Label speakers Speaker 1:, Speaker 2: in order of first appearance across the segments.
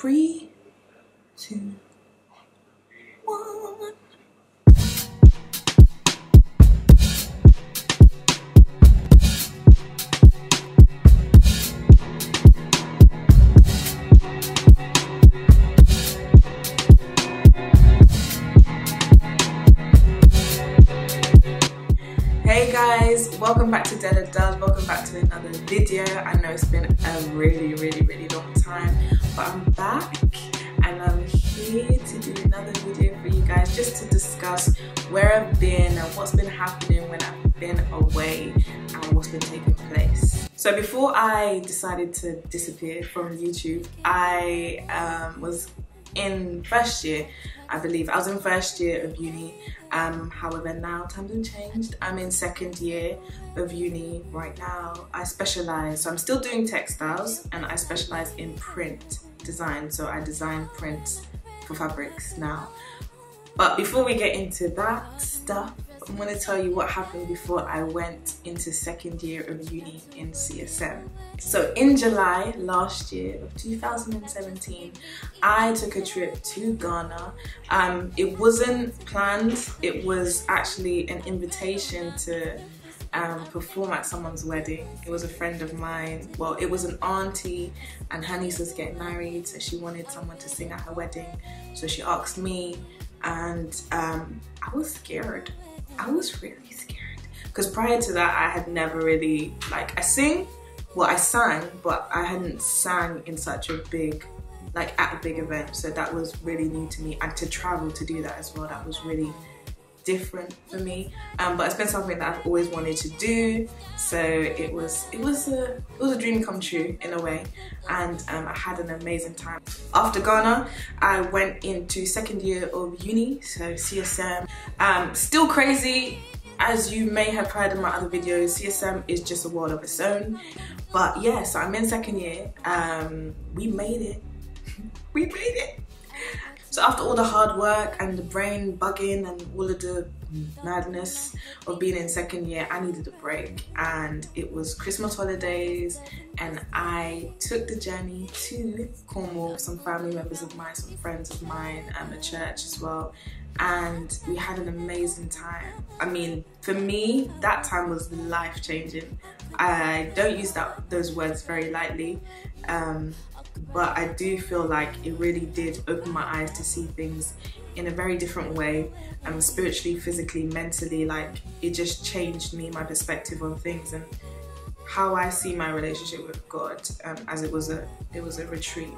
Speaker 1: 3, 2, 1. Hey guys, welcome back to Della Does. Welcome back to another video. I know it's been a really long time, but I'm back and I'm here to do another video for you guys, just to discuss where I've been and what's been happening when I've been away and what's been taking place. So before I decided to disappear from YouTube, I was in first year, I believe. I was in first year of uni. However, now times have changed. I'm in second year of uni right now. I specialize, so I'm still doing textiles and I specialize in print design. So I design prints for fabrics now. But before we get into that stuff, I'm going to tell you what happened before I went into second year of uni in CSM. So in July last year of 2017, I took a trip to Ghana. It wasn't planned, it was actually an invitation to perform at someone's wedding. It was a friend of mine, well, it was an auntie and her niece was getting married, so she wanted someone to sing at her wedding. So she asked me, and I was scared. I was really scared because prior to that I had never really, like, I sang, well I sang, but I hadn't sang in such a big, like at a big event, so that was really new to me, and to travel to do that as well, that was really different for me. But it's been something that I've always wanted to do, so it was a dream come true in a way, and I had an amazing time. After Ghana, I went into second year of uni, so CSM. Still crazy, as you may have heard in my other videos. CSM is just a world of its own, but yeah, so I'm in second year. We made it. We made it. So after all the hard work and the brain bugging and all of the madness of being in second year, I needed a break, and it was Christmas holidays and I took the journey to Cornwall with some family members of mine, some friends of mine, and a church as well, and we had an amazing time. I mean, for me, that time was life-changing. I don't use those words very lightly, but I do feel like it really did open my eyes to see things in a very different way, spiritually, physically, mentally. Like, it just changed me, my perspective on things and how I see my relationship with God, as it was a retreat.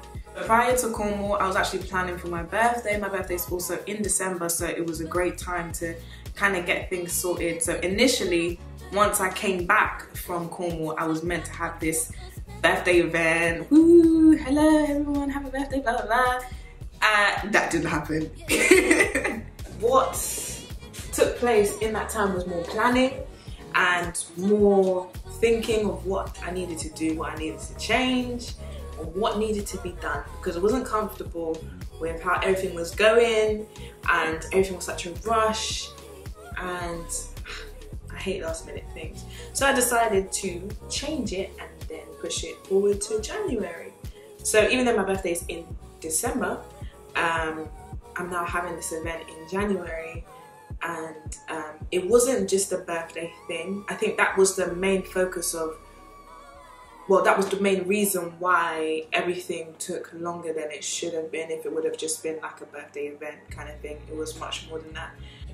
Speaker 1: Prior to Cornwall, I was actually planning for my birthday. My birthday's also in December, so it was a great time to kind of get things sorted. So initially, once I came back from Cornwall, I was meant to have this birthday event. Woo, hello everyone, have a birthday, blah blah blah. That didn't happen. What took place in that time was more planning and more thinking of what I needed to do, what I needed to change, or what needed to be done, because I wasn't comfortable with how everything was going and everything was such a rush, and I hate last minute things. So I decided to change it and then push it forward to January. So even though my birthday is in December, I'm now having this event in January, and it wasn't just a birthday thing. I think that was the main focus of, well, that was the main reason why everything took longer than it should have been. If it would have just been like a birthday event kind of thing, it was much more than that.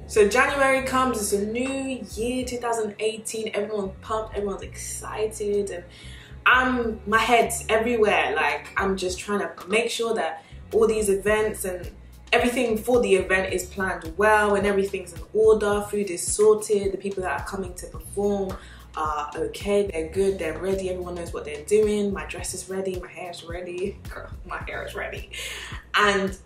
Speaker 1: So January comes, it's a new year, 2018, everyone's pumped, everyone's excited, and my head's everywhere. Like, I'm just trying to make sure that all these events and everything for the event is planned well and everything's in order, food is sorted, the people that are coming to perform are okay, they're good, they're ready, everyone knows what they're doing, my dress is ready, my hair is ready, girl, my hair is ready. And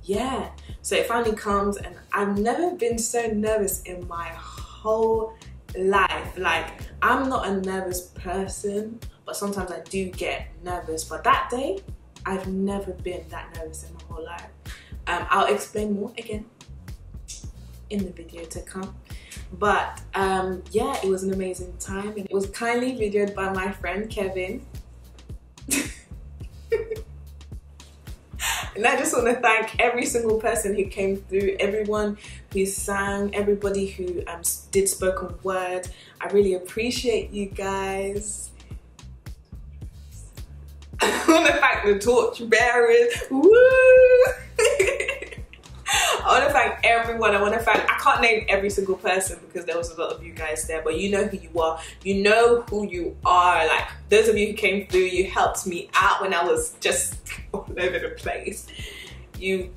Speaker 1: yeah, so it finally comes, and I've never been so nervous in my whole life. Like, I'm not a nervous person, but sometimes I do get nervous, but that day I've never been that nervous in my whole life. I'll explain more again in the video to come. But yeah, it was an amazing time, and it was kindly videoed by my friend Kevin. And I just want to thank every single person who came through, everyone who sang, everybody who did spoken word. I really appreciate you guys. I want to thank the torch bearers. Woo! I want to thank everyone. I can't name every single person because there was a lot of you guys there, but you know who you are. You know who you are. Like, those of you who came through, you helped me out when I was just all over the place. You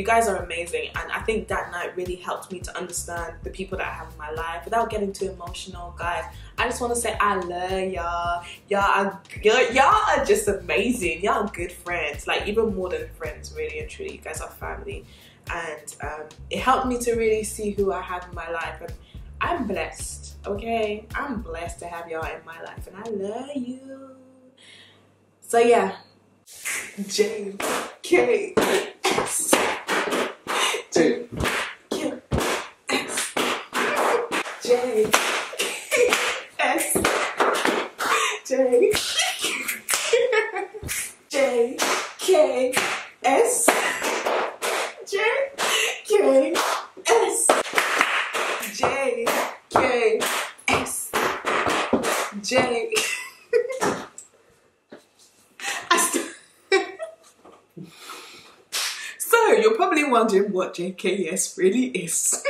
Speaker 1: guys are amazing, and I think that night really helped me to understand the people that I have in my life without getting too emotional. Guys, I just want to say I love y'all. Y'all are just amazing. Y'all are good friends, like even more than friends, really and truly. You guys are family, and it helped me to really see who I have in my life, and I'm blessed. Okay, I'm blessed to have y'all in my life, and I love you. So yeah. JKS. So you're probably wondering what JKS really is.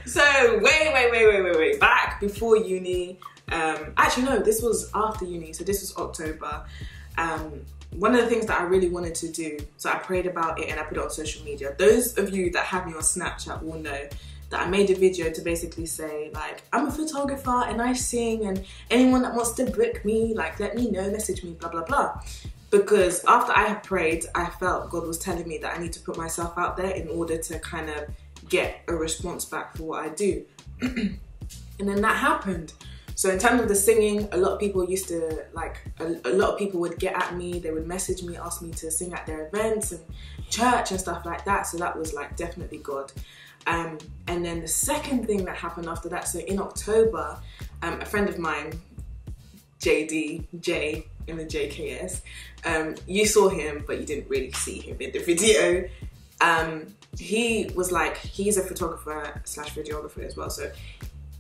Speaker 1: So wait, back before uni, actually no, this was after uni, so this was October. One of the things that I really wanted to do, so I prayed about it and I put it on social media. Those of you that have me on Snapchat will know that I made a video to basically say, like, I'm a photographer and I sing, and anyone that wants to book me, like, let me know, message me, blah, blah, blah. Because after I had prayed, I felt God was telling me that I need to put myself out there in order to kind of get a response back for what I do. And then that happened. So in terms of the singing, a lot of people used to, like, a lot of people would get at me, they would message me, ask me to sing at their events and church and stuff like that. So that was like definitely God. And then the second thing that happened after that, so in October, a friend of mine, J in the JKS, you saw him, but you didn't really see him in the video. He was like, he's a photographer slash videographer as well. So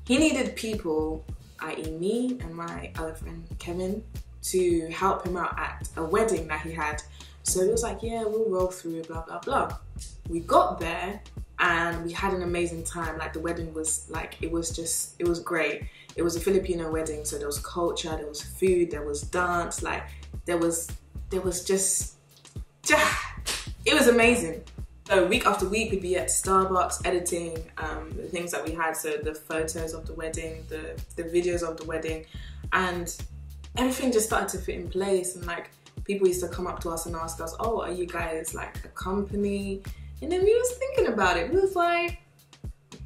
Speaker 1: he needed people, i.e. me and my other friend, Kevin, to help him out at a wedding that he had. So it was like, yeah, we'll roll through, blah, blah, blah. We got there and we had an amazing time. Like, the wedding was like, it was great. It was a Filipino wedding, so there was culture, there was food, there was dance, like there was just, it was amazing. So week after week we'd be at Starbucks editing the things that we had, so the photos of the wedding, the videos of the wedding, and everything just started to fit in place. And like, people used to come up to us and ask us, oh, are you guys like a company? And then we was thinking about it. We was like,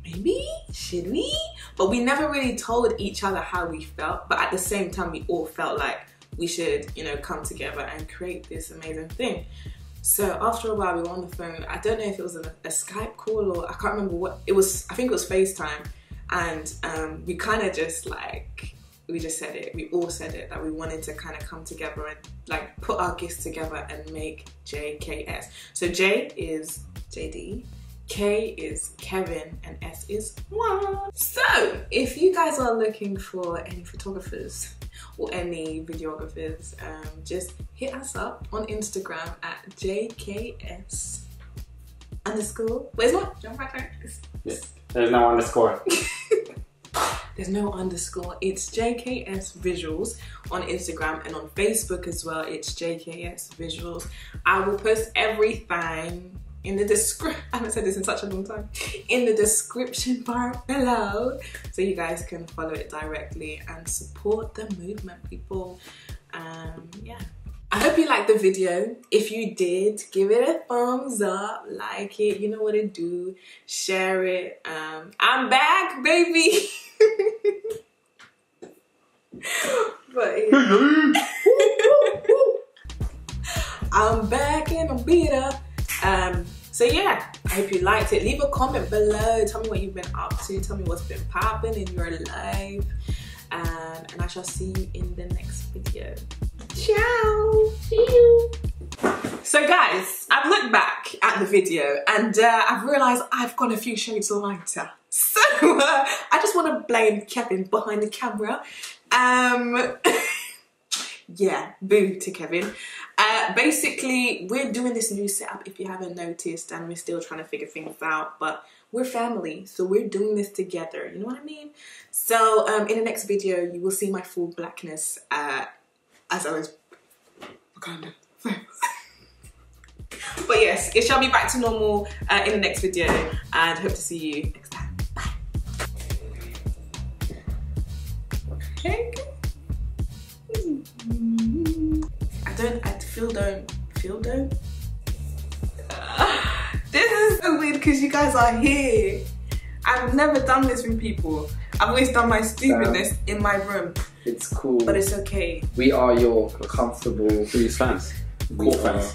Speaker 1: maybe, should we? But we never really told each other how we felt. But at the same time, we all felt like we should, you know, come together and create this amazing thing. So after a while, we were on the phone. I don't know if it was a Skype call or I can't remember what it was. I think it was FaceTime. And we kind of just like, we just said it. We all said it, that we wanted to kind of come together and like put our gifts together and make JKS. So J is JD, K is Kevin, and S is Juan. So if you guys are looking for any photographers or any videographers, just hit us up on Instagram at JKS _ where's what?
Speaker 2: Yes. There's no underscore.
Speaker 1: There's no underscore. It's JKS Visuals on Instagram, and on Facebook as well. It's JKS Visuals. I will post everything in the description. I haven't said this in such a long time. In the description bar below, so you guys can follow it directly and support the movement, people. Yeah. I hope you liked the video. If you did, give it a thumbs up, like it, you know what to do, share it. I'm back, baby. But yeah. I'm back and I'm beater. So yeah, I hope you liked it. Leave a comment below. Tell me what you've been up to. Tell me what's been popping in your life. And I shall see you in the next video. Ciao. See you. So guys, I've looked back at the video and I've realised I've got a few shades lighter. So I just want to blame Kevin behind the camera. Yeah, boo to Kevin. Basically, we're doing this new setup if you haven't noticed, and we're still trying to figure things out, but we're family, so we're doing this together, you know what I mean? So in the next video, you will see my full blackness as I was Wakanda. But yes, it shall be back to normal in the next video, and hope to see you next time. Bye. Okay. This is so weird because you guys are here. I've never done this with people. I've always done my stupidness in my room.
Speaker 2: It's cool.
Speaker 1: But it's okay.
Speaker 2: We are your comfortable
Speaker 3: Who's fans?
Speaker 2: core fans.